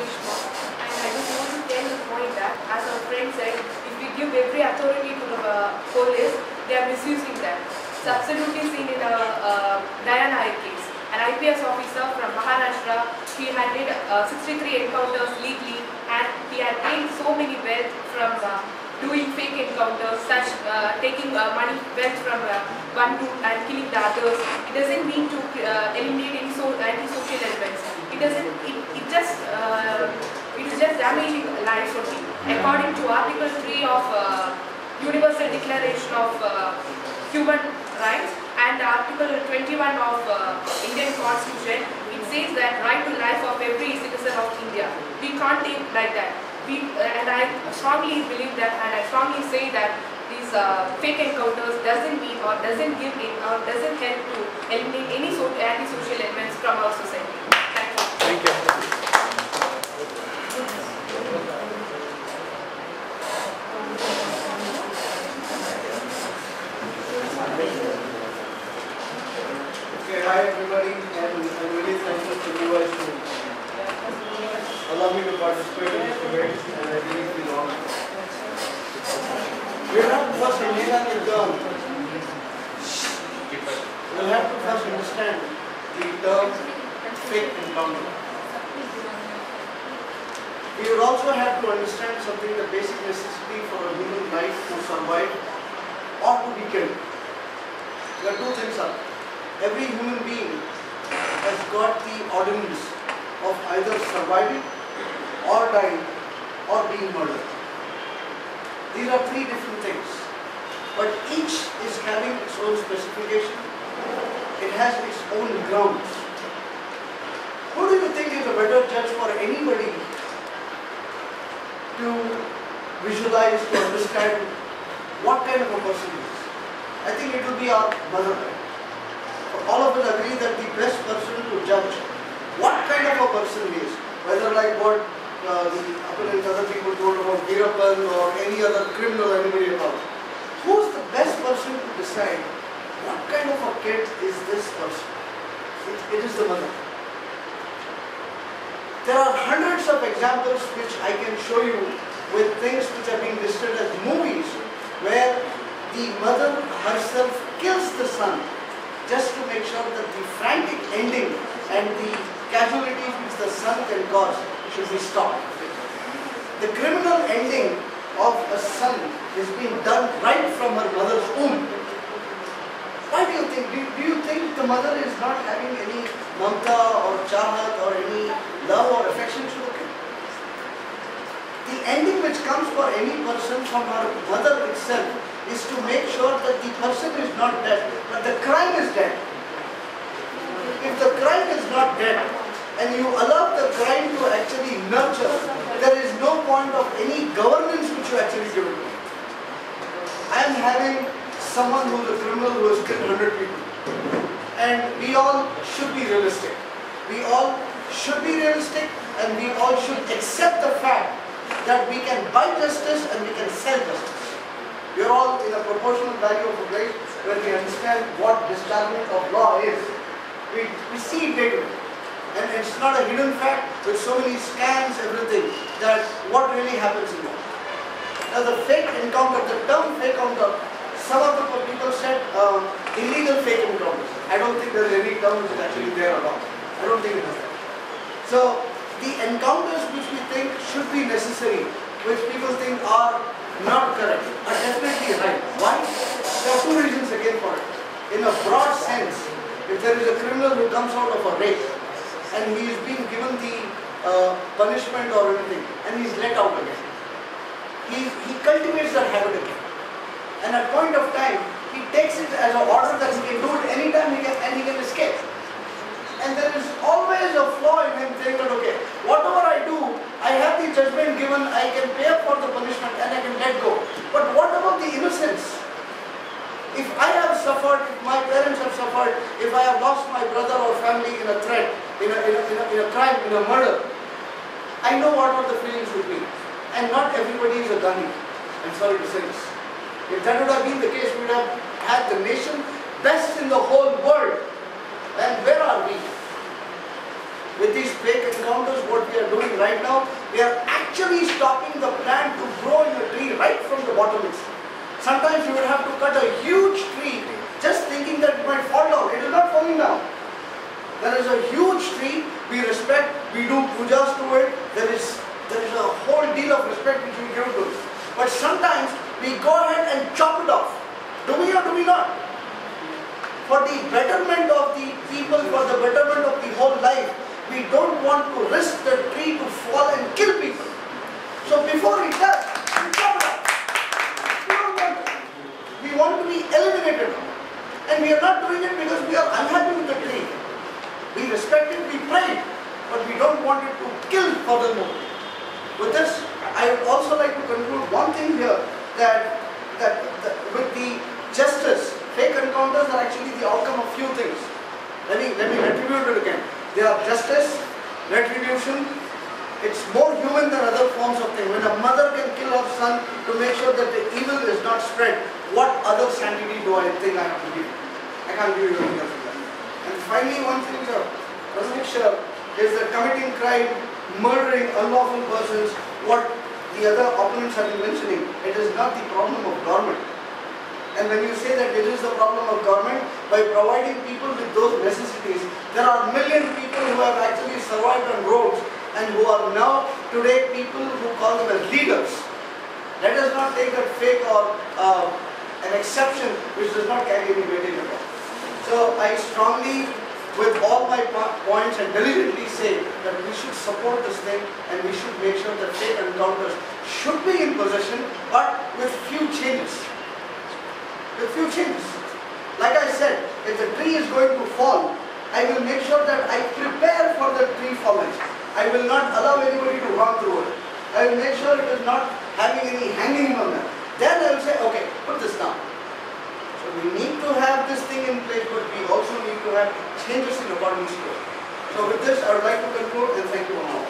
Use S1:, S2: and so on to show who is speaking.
S1: Ishma, and I just want to tell the point that, as our friend said, if we give every authority to the police, they are misusing them. It's absolutely seen in a Diana case. An IPS officer from Maharashtra, he had did 63 encounters legally, and he had gained so many wealth from doing fake encounters, such taking money, wealth from one group and killing the others. It doesn't mean to eliminate any anti-social elements. It doesn't. It is just damaging lives only. According to Article 3 of Universal Declaration of Human Rights and Article 21 of Indian Constitution, it says that right to life of every citizen of India. We can't take like that. And I strongly believe that, and I strongly say that these fake encounters doesn't mean or doesn't give in or doesn't help to eliminate any anti-social elements from our society. Thank you.
S2: Thank you.
S3: Okay, hi everybody, and I'm really thankful to you guys to allow me to participate in this event, and I really feel honored. We'll have to first understand the term. We'll have to first understand the term fake encounter. We would also have to understand something, the basic necessity for a human life to survive or to be killed. There are two things up. Every human being has got the ordinance of either surviving or dying or being murdered. These are three different things, but each is having its own specification. It has its own grounds. Who do you think is a better judge for anybody to visualize, to understand what kind of a person he is? I think it will be our mother. All of us agree that the best person to judge what kind of a person he is, whether like what the other people told about Veerappan or any other criminal anybody about, who's the best person to decide what kind of a kid is this person? It is the mother. There are hundreds of examples which I can show you with things which are being listed as movies where the mother herself kills the son just to make sure that the frantic ending and the casualties which the son can cause should be stopped. The criminal ending of a son is being done right from her mother's womb. Why do you think? Do you think the mother is not having any mamta or chahat or any love or affection to the kid? The ending which comes for any person from her mother itself is to make sure that the person is not dead, but the crime is dead. If the crime is not dead, and you allow the crime to actually nurture, there is no point of any governance which you actually give it. I am having someone who is a criminal who has killed 100 people. And we all should be realistic. We all should be realistic, and we all should accept the fact that we can buy justice and we can sell justice. We are all in a proportional value of a place where we understand what dischargement of law is. We see it day to day. And it's not a hidden fact with so many scams, everything, that what really happens in law. Now the fake encounter, the term fake encounter, some of the people said illegal fake encounters. I don't think there is any term which is actually there at all. I don't think it is there. So the encounters which we think should be necessary, which people think are not correct, are definitely right. Why? There are two reasons again for it. In a broad sense, if there is a criminal who comes out of a rape and he is being given the punishment or anything and he is let out again, he cultivates that habit again. And at point of time, he takes it as an order that he can do it anytime he can escape. And there is always a flaw in him saying that, okay, whatever I do, I have the judgment given, I can pay up for the punishment and I can let go. But what about the innocence? If I have suffered, if my parents have suffered, if I have lost my brother or family in a threat, in a crime, in a murder, I know what the feelings would be. And not everybody is a Gandhi. I'm sorry to say this. If that would have been the case, we would have had the nation best in the whole world. And where are we? With these fake encounters, what we are doing right now, we are actually stopping the plant to grow in the tree right from the bottom itself. Sometimes you will have to cut a huge tree just thinking that it might fall down. It is not falling down. There is a huge tree, we respect, we do pujas to it, there is a whole deal of respect which we give to it. But sometimes we go ahead and chop it off. Do we or do we not? For the betterment of the people, for the betterment of the whole life, we don't want to risk the tree to fall and kill people. So before it does, we chop it off. We don't want it. We want to be eliminated. And we are not doing it because we are unhappy with the tree. We respect it, we pray, but we don't want it to kill furthermore. With this, I would also like to conclude one thing here, that with the justice, fake encounters are actually the outcome of few things. Let me retribute it again. They are justice, retribution. It's more human than other forms of thing. When a mother can kill her son to make sure that the evil is not spread, what other sanctity do I think I have to give? I can't give you anything else. And finally, one thing, sir, is that committing crime, murdering unlawful persons, what the other opponents have been mentioning, it is not the problem of government. And when you say that it is the problem of government, by providing people with those necessities, there are million people who have actually survived on roads and who are now today people who call them as leaders. Let us not take that fake or an exception which does not carry any weightage at all. So I strongly, with all my points, and diligently say that we should support this thing and we should make sure that fake encounters should be in possession, but with few changes. With few changes. Like I said, if the tree is going to fall, I will make sure that I prepare for the tree falling. I will not allow anybody to run through it. I will make sure it is not having any hanging on that. Then I will say, okay, put this down. So we need to have this thing in place, but we also need to have changes in accordance to it. So with this, I would like to conclude and thank you all.